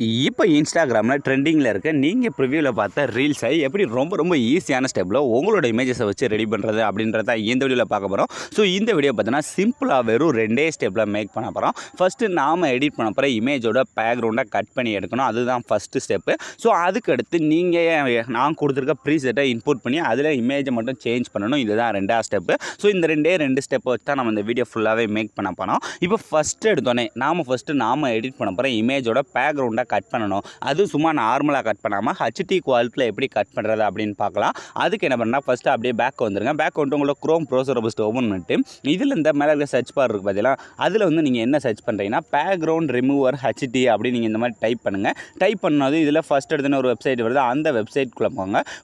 இப்போ இன்ஸ்டாகிராமில் ட்ரெண்டிங்கில் இருக்க நீங்கள் ப்ரிவியூவில் பார்த்த ரீல்ஸை எப்படி ரொம்ப ஈஸியான ஸ்டெப்பில் உங்களோட இமேஜஸை வச்சு ரெடி பண்ணுறது அப்படின்றத இந்த வீடியோவில் பார்க்க போகிறோம். ஸோ இந்த வீடியோ பார்த்தீங்கன்னா சிம்பிளாக வெறும் 2 ஸ்டெப்பில் மேக் பண்ண போகிறோம். ஃபஸ்ட்டு நாம் எடிட் பண்ண போகிற இமேஜோட பேக்ரவுண்டை கட் பண்ணி எடுக்கணும். அதுதான் ஃபஸ்ட்டு ஸ்டெப்பு. ஸோ அதுக்கடுத்து நீங்கள் நான் கொடுத்துருக்க ப்ரீசெட்டை இன்புட் பண்ணி அதில் இமேஜை மட்டும் சேஞ்ச் பண்ணணும். இதுதான் 2வது ஸ்டெப்பு. ஸோ இந்த 2 ஸ்டெப்பை வச்சு தான் நம்ம இந்த வீடியோ ஃபுல்லாகவே மேக் பண்ண போகிறோம். இப்போ ஃபஸ்ட்டு எடுத்தோன்னே நாம் எடிட் பண்ண போகிற இமேஜோட பேக்ரவுண்டை கட் பண்ணணும். அது சும்மா நார்மலாக கட் பண்ணாமல் ஹெச்டி குவாலிட்டியில் எப்படி கட் பண்ணுறது அப்படின்னு பார்க்கலாம். அதுக்கு என்ன பண்ணால் ஃபஸ்ட்டு அப்படியே பேக் வந்துருங்க. பேக் வந்துட்டு உங்களோட க்ரோம் ப்ரௌசரை ஃபஸ்ட்டு ஓப்பன் பண்ணிட்டு இதில் இந்த மேலே இருக்க சர்ச் பார் இருக்குது பார்த்தீங்களா, அதில் வந்து நீங்கள் என்ன சர்ச் பண்ணுறீங்கன்னா பேக்ரவுண்ட் ரிமூவர் ஹெச்டி அப்படின்னு நீங்கள் இந்த மாதிரி டைப் பண்ணுங்கள். டைப் பண்ணது இதில் ஃபஸ்ட் எடுத்துன்னு ஒரு வெப்சைட் வருது. அந்த வெப்சைட்குள்ளே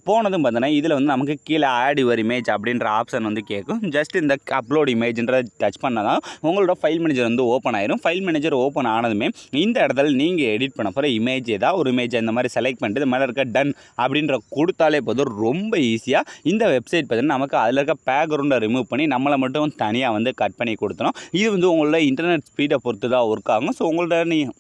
போனதும் பார்த்தீங்கன்னா இதில் வந்து நமக்கு கீழே ஆட் யுவர் இமேஜ் அப்படின்ற ஆப்ஷன் வந்து கேட்கும். ஜஸ்ட் இந்த அப்லோட் இமேஜ்ன்றதை டச் பண்ணால் தான் உங்களோட ஃபைல் மேனேஜர் வந்து ஓப்பன் ஆயிரும். ஃபைல் மேனேஜர் ஓப்பன் ஆனதுமே இந்த இடத்துல நீங்கள் எடிட் பண்ண போகிற இமேஜ் ஏதாவது ஒரு இமேஜ் இந்த மாதிரி செலக்ட் பண்ணிட்டு இந்த மேலே இருக்க டன் அப்படின்ற கொடுத்தாலே போதும். ரொம்ப ஈஸியாக இந்த வெப்சைட் பார்த்தீங்கன்னா நமக்கு அதில் இருக்க பேக்ரவுண்டை ரிமூவ் பண்ணி நம்மளை மட்டும் தனியாக வந்து கட் பண்ணி கொடுத்துரும். இது வந்து உங்களோட இன்டர்நெட் ஸ்பீடை பொறுத்து தான் ஒர்க் ஆகும். ஸோ உங்கள்ட்ட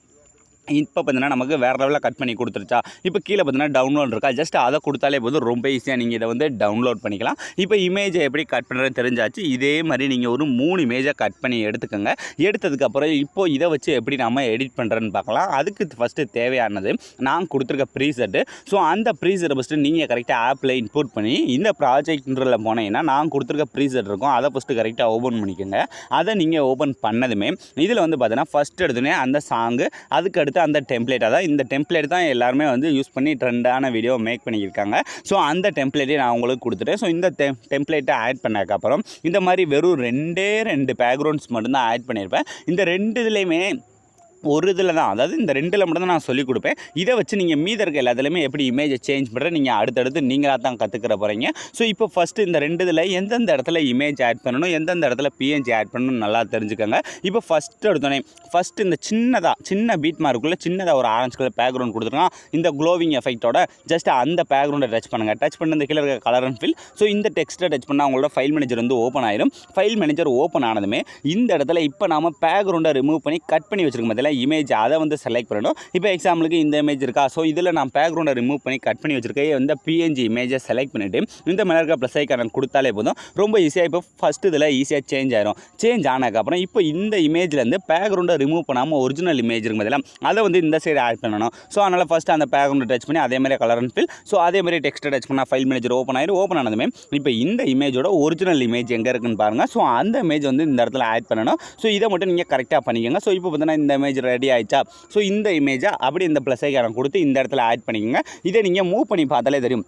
இப்போ பார்த்தீங்கன்னா நமக்கு வேறு லெவலில் கட் பண்ணி கொடுத்துருச்சா. இப்போ கீழே பார்த்தீங்கன்னா டவுன்லோட் இருக்கா, ஜஸ்ட் அதை கொடுத்தாலே போதும். ரொம்ப ஈஸியாக நீங்கள் இதை வந்து டவுன்லோட் பண்ணிக்கலாம். இப்போ இமேஜை எப்படி கட் பண்ணுறதுன்னு தெரிஞ்சாச்சு. இதே மாதிரி நீங்கள் ஒரு 3 இமேஜை கட் பண்ணி எடுத்துக்கோங்க. எடுத்ததுக்கப்புறம் இப்போ இதை வச்சு எப்படி நம்ம எடிட் பண்ணுறதுன்னு பார்க்கலாம். அதுக்கு ஃபஸ்ட்டு தேவையானது நான் கொடுத்துருக்க ப்ரீசெட்டு. ஸோ அந்த ப்ரீசெட்டை ஃபஸ்ட்டு நீங்கள் கரெக்டாக ஆப்பில் இன்புட் பண்ணி இந்த ப்ராஜெக்ட்ன்றதில் போனீங்கன்னா நான் கொடுத்துருக்க ப்ரீசெட் இருக்கும். அதை ஃபஸ்ட்டு கரெக்டாக ஓப்பன் பண்ணிக்கோங்க. அதை நீங்கள் ஓப்பன் பண்ணதுமே இதில் வந்து பார்த்தீங்கன்னா ஃபஸ்ட் எடுத்துனே அந்த சாங்கு, அதுக்கு அடுத்து அந்த டெம்ப்ளேட், அதான் இந்த டெம்ப்ளேட் தான் எல்லாருமே வந்து யூஸ் பண்ணி ட்ரெண்டான வீடியோ மேக் பண்ணியிருக்காங்க. ஸோ அந்த டெம்ப்ளேட்டே நான் உங்களுக்கு கொடுத்துட்டேன். ஸோ இந்த டெம்ப்ளேட்டை ஆட் பண்ணதுக்கப்புறம் இந்த மாதிரி வெறும் 2 பேக்ரவுண்ட்ஸ் மட்டும்தான் ஆட் பண்ணியிருப்பேன். இந்த 2 இதுலேயுமே ஒரு இதில் தான், அதாவது இந்த 2ல் மட்டும் தான் நான் சொல்லிக் கொடுப்பேன். இதை வச்சு நீங்கள் மீத இருக்க எல்லாத்துலேயுமே எப்படி இமேஜை சேஞ்ச் பண்ணுற நீங்கள் அடுத்தடுத்து நீங்களாக தான் கற்றுக்கிற போகிறீங்க. ஸோ இப்போ ஃபஸ்ட்டு இந்த 2 இதில் எந்தெந்த இடத்துல இமேஜ் ஆட் பண்ணணும், எந்தெந்த இடத்துல பிஎன்ஜி ஆட் பண்ணணும் நல்லா தெரிஞ்சுக்கோங்க. இப்போ ஃபஸ்ட்டு எடுத்தோன்னே ஃபஸ்ட்டு இந்த சின்ன பீட் மார்க்குள்ளே சின்னதாக ஒரு ஆரஞ்சு கலர் பேக்ரவுண்ட் கொடுத்துருக்கான். இந்த க்ளோவிங் எஃபெக்டோட ஜஸ்ட் அந்த பேக்ரவுண்டை டச் பண்ணுங்கள். டச் பண்ண இந்த கீழே இருக்க கலர் அண்ட் ஃபில். ஸோ இந்த டெக்ஸ்ட்டை டச் பண்ணால் அவங்களோட ஃபைல் மேனேஜர் வந்து ஓப்பன் ஆயிரும். ஃபைல் மேனேஜர் ஓப்பன் ஆனதுமே இந்த இடத்துல இப்போ நாம் பேக்ரவுண்டை ரிமூவ் பண்ணி கட் பண்ணி வச்சுருக்கோம் பார்த்தீங்களா இமேஜ், அதை வந்து செலக்ட் பண்ணணும். இப்போ எக்ஸாம்பிளுக்கு இந்த இமேஜ் இருக்கா. ஸோ இதில் நான் பேக்ரவுண்டை ரிமூவ் பண்ணி கட் பண்ணி வச்சிருக்கேன். இந்த பிஎன்ஜி இமேஜை செலக்ட் பண்ணிவிட்டு இந்த மேலே இருக்க ப்ளஸ் ஐக்கான் கொடுத்தாலே போதும். ரொம்ப ஈஸியாக இப்போ ஃபஸ்ட்டு இதில் ஈஸியாக சேஞ்ச் ஆயிரும். சேஞ்ச் ஆனதுக்கப்புறம் இப்போ இந்த இமேஜ்லேருந்து பேக்ரவுண்டை ரிமூவ் பண்ணாமல் ஒரிஜினல் இமேஜ் இருக்கும் பதிலாக அதை வந்து இந்த சைடு ஆட் பண்ணணும். ஸோ அதனால் ஃபஸ்ட்டு அந்த பேக்ரவுண்டை டச் பண்ணி அதே மாதிரி கலர் அண்ட் ஃபில். ஸோ அதே மாதிரி டெக்ஸ்ட்டை டச் பண்ணால் ஃபைல் மேனேஜர் ஓப்பன் ஆயிரும். ஓப்பன் ஆனதுமே இப்போ இந்த இமேஜோட ஒரிஜினல் இமேஜ் எங்கே இருக்குன்னு பாருங்கள். ஸோ அந்த இமேஜ் வந்து இந்த இடத்துல ஆட் பண்ணணும். ஸோ இதை மட்டும் நீங்கள் கரெக்டாக பண்ணிக்கோங்க. ஸோ இப்போ பார்த்தீங்கன்னா இந்த இமேஜ் ரெடி ஆயிடுச்சா. ஸோ இந்த இமேஜை அப்படி இந்த ப்ளஸ் ஐக்கான கொடுத்து இந்த இடத்துல ஆட் பண்ணிக்கோங்க. இதை நீங்கள் மூவ் பண்ணி பார்த்தாலே தெரியும்.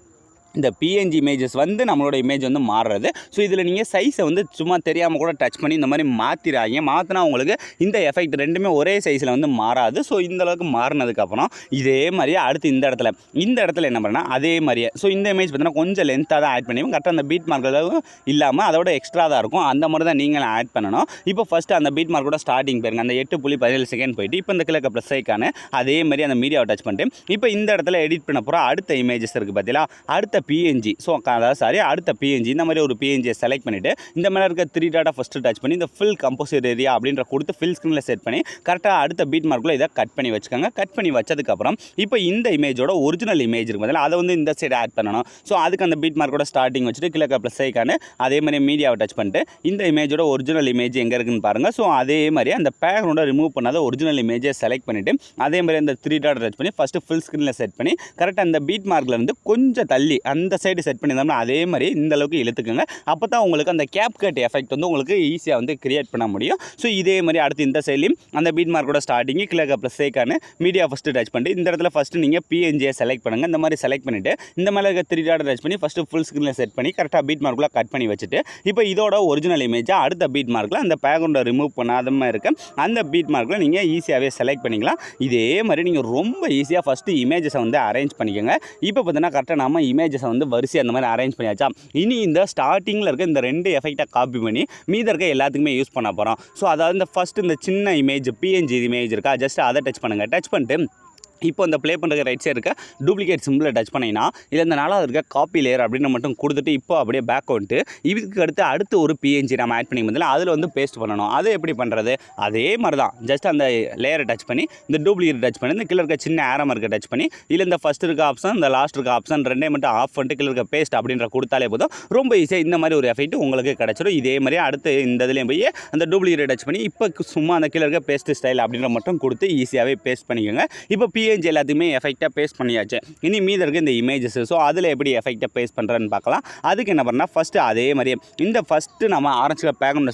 இந்த பிஎன்ஜி இமேஜஸ் வந்து நம்மளோட இமேஜ் வந்து மாறுறது. ஸோ இதில் நீங்கள் சைஸை வந்து சும்மா தெரியாமல் கூட டச் பண்ணி இந்த மாதிரி மாற்றிடாங்க. மாற்றினா உங்களுக்கு இந்த எஃபெக்ட் 2மே ஒரே சைஸில் வந்து மாறாது. ஸோ இந்தளவுக்கு மாறினதுக்கப்புறம் இதே மாதிரியே அடுத்து இந்த இடத்துல என்ன பண்ணால் அதே மாதிரியே. ஸோ இந்த இமேஜ் பார்த்தீங்கன்னா கொஞ்சம் லென்த்தாக தான் ஆட் பண்ணி கரெக்டாக அந்த பீட் மார்க் இல்லாமல் அதோட எக்ஸ்ட்ரா தான் இருக்கும். அந்த மாதிரி தான் நீங்களும் ஆட் பண்ணணும். இப்போ ஃபஸ்ட்டு அந்த பீட் மார்க்கோட ஸ்டார்டிங் போயிருங்க. அந்த 8.17 செகண்ட் போயிட்டு இப்போ இந்த கிழக்க ப்ளஸ் ஐக்கான அதே மாதிரி அந்த மீடியாவை டச் பண்ணிட்டு இப்போ இந்த இடத்துல எடிட் பண்ண போகிற அடுத்த இமேஜஸ் இருக்குது பார்த்தீங்களா, அடுத்த பிஎன்ஜி. ஸோ அதாவது அடுத்த பிஎன்ஜி இந்த மாதிரி ஒரு பிஎன்ஜியை செலக்ட் பண்ணிவிட்டு இந்த மாதிரி இருக்க 3 டாட்டா ஃபஸ்ட்டு டச் பண்ணி இந்த ஃபில் கம்போசிட் ஏரியா அப்படின்ற கொடுத்து ஃபில் ஸ்க்ரீனில் செட் பண்ணி கரெக்டாக அடுத்த பீட் மார்க்கில் இதை கட் பண்ணி வச்சுக்கோங்க. கட் பண்ணி வச்சதுக்கப்புறம் இப்போ இந்த இமேஜோட ஒரிஜினல் இமேஜ் இருக்கும் பதில் அதை வந்து இந்த சைடு ஆட் பண்ணணும். ஸோ அதுக்கு அந்த பீட் மார்க்கோட ஸ்டார்டிங் வச்சுட்டு கிழக்க ப்ளஸ் ஐக்கானு அதே மாதிரி மீடியாவை டச் பண்ணிட்டு இந்த இமேஜோட ஒரிஜினல் இமேஜ் எங்கே இருக்குன்னு பாருங்கள். ஸோ அதே மாதிரி அந்த பேக்ரவுண்டை ரிமூவ் பண்ணாத ஒரிஜினல் இமேஜை செலக்ட் பண்ணிவிட்டு அதே மாதிரி அந்த 3 டாட்டா டச் பண்ணி ஃபஸ்ட்டு ஃபுல் ஸ்க்ரீனில் செட் பண்ணி கரெக்டாக அந்த பீட் மார்க்கில் இருந்து கொஞ்சம் தள்ளி அந்த சைடு செட் பண்ணியிருந்தோம்னா அதே மாதிரி இந்த அளவுக்கு இழுத்துக்குங்க. அப்போ தான் உங்களுக்கு அந்த கேப் கட் எஃபெக்ட் வந்து உங்களுக்கு ஈஸியாக வந்து கிரியேட் பண்ண முடியும். ஸோ இதே மாதிரி அடுத்து இந்த சைட்லையும் அந்த பீட் மார்க்கோட ஸ்டார்டிங்கு கிழக்க plus icon media first touch பண்ணிட்டு இந்த இடத்துல ஃபஸ்ட்டு நீங்கள் பிஎன்ஜியை செலக்ட் பண்ணுங்கள். இந்த மாதிரி செலக்ட் பண்ணிவிட்டு இந்த மேலே இருக்க 3 டாட்டா டச் பண்ணி ஃபஸ்ட்டு ஃபுல் ஸ்க்ரீனில் செட் பண்ணி கரெக்டாக பீட் மார்க்கில் கட் பண்ணி வச்சுட்டு இப்போ இதோட ஒரிஜினல் இமேஜாக அடுத்த பீட் மார்க்கில் அந்த பேக்ரவுண்டை ரிமூவ் பண்ணாத மாதிரி இருக்க அந்த பீட் மார்க்கில் நீங்கள் ஈஸியாகவே செலக்ட் பண்ணிக்கலாம். இதே மாதிரி நீங்கள் ரொம்ப ஈஸியாக ஃபஸ்ட்டு இமேஜஸை வந்து அரேஞ்ச் பண்ணிக்கோங்க. இப்போ பார்த்தீங்கன்னா கரெக்டாக நம்ம இமேஜஸை வந்து வரிசை அந்த மாதிரி அரேஞ்ச் பண்ணியாச்சா. இனி இந்த ஸ்டார்டிங்கில் இருக்க இந்த 2 எஃபெக்டை காப்பி பண்ணி மீத இருக்க எல்லாத்துக்குமே யூஸ் பண்ண போகிறோம். ஸோ அதாவது இந்த ஃபஸ்ட்டு இந்த சின்ன இமேஜ் பிஎன்ஜி இமேஜ் இருக்கா, ஜஸ்ட் அதை டச் பண்ணுங்கள். டச் பண்ணிட்டு இப்போ இந்த ப்ளே பண்ணுற ரைட் சைடு இருக்க டூப்ளிகேட் சிம்பிளை டச் பண்ணிங்கன்னா இல்லை இந்த நாளாக இருக்க காப்பி லேயர் அப்படின்னு மட்டும் கொடுத்துட்டு இப்போ அப்படியே பேக் வந்துட்டு இதுக்கு அடுத்து ஒரு பிஎன்ஜி நம்ம ஆட் பண்ணி பதில் அதில் வந்து பேஸ்ட் பண்ணணும். அது எப்படி பண்ணுறது? அதே மாதிரி தான், ஜஸ்ட் அந்த லேயரை டச் பண்ணி இந்த டூப்ளிகேட் டச் பண்ணி இந்த கீழே இருக்க சின்ன ஆரம் இருக்க டச் பண்ணி இல்லை இந்த ஃபஸ்ட் இருக்க ஆப்ஷன் இந்த லாஸ்ட் இருக்க ஆப்ஷன் ரெண்டே மட்டும் ஆஃப் பண்ணிட்டு கீழே இருக்க பேஸ்ட் அப்படின்ற கொடுத்தாலே போதும். ரொம்ப ஈஸியாக இந்த மாதிரி ஒரு எஃபெக்ட் உங்களுக்கு கிடச்சிடும். இதே மாதிரி அடுத்து இந்த இதுலேயும் போய் அந்த டூப்ளிகேட் டச் பண்ணி இப்போ சும்மா அந்த கீழே இருக்க பேஸ்ட் ஸ்டைல் அப்படின்ற மட்டும் கொடுத்து ஈஸியாகவே பேஸ்ட் பண்ணிக்கோங்க. இப்போ பிஎன்ஜி எல்லாத்தையுமே எஃபெக்டாக பேஸ்ட் பண்ணியாச்சு. இனி மீதி இருக்க இந்த இமேஜஸ், ஸோ அதில் எப்படி எஃபெக்டாக பேஸ்ட் பண்ணுறேன்னு பார்க்கலாம். அதுக்கு என்ன பண்ணால் ஃபஸ்ட்டு அதே மாதிரியே இந்த ஃபஸ்ட்டு நம்ம ஆரஞ்சு கலர் பேக்ரவுண்டை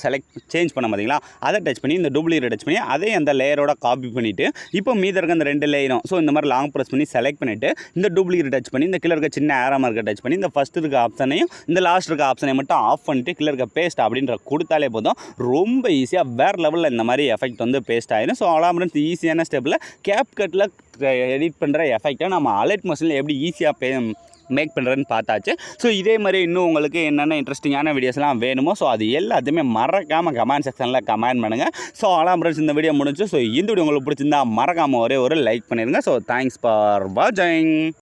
சேஞ்ச் பண்ண பார்த்தீங்களா, அதை டச் பண்ணி இந்த டூப்ளிகேட் டச் பண்ணி அதே அந்த லேயரோட காப்பி பண்ணிவிட்டு இப்போ மீதி இருக்க அந்த 2 லேயரும் ஸோ இந்த மாதிரி லாங் ப்ரெஸ் பண்ணி செலக்ட் பண்ணிவிட்டு இந்த டூப்ளிகேட் டச் பண்ணி இந்த கீழே இருக்க சின்ன ஆரம் இருக்க டச் பண்ணி இந்த ஃபஸ்ட் இருக்க ஆப்ஷனையும் இந்த லாஸ்ட் இருக்க ஆப்ஷனையும் மட்டும் ஆஃப் பண்ணிட்டு கீழே இருக்க பேஸ்ட் அப்படின்ற கொடுத்தாலே போதும். ரொம்ப ஈஸியாக வேறு லெவலில் இந்த மாதிரி எஃபெக்ட் வந்து பேஸ்ட் ஆகிடும். ஸோ அவ்வளோ ஈஸியான ஸ்டெப்பில் கேப்கட்டில் எடிட் பண்ணுற எஃபெக்டை நம்ம அலைட் மோஷனில் எப்படி ஈஸியாக மேக் பண்ணுறதுன்னு பார்த்தாச்சு. ஸோ இதே மாதிரி இன்னும் உங்களுக்கு என்னென்ன இன்ட்ரெஸ்டிங்கான வீடியோஸ்லாம் வேணுமோ ஸோ அது எல்லாத்தையுமே மறக்காமல் கமெண்ட் செக்ஷனில் கமெண்ட் பண்ணுங்கள். ஸோ அலாம் ஃப்ரெண்ட்ஸ், இந்த வீடியோ முடிஞ்சு. ஸோ இந்த வீடியோ உங்களுக்கு பிடிச்சிருந்தா மறக்காமல் ஒரே ஒரு லைக் பண்ணிடுங்க. ஸோ தேங்க்ஸ் ஃபார் வாட்சிங்.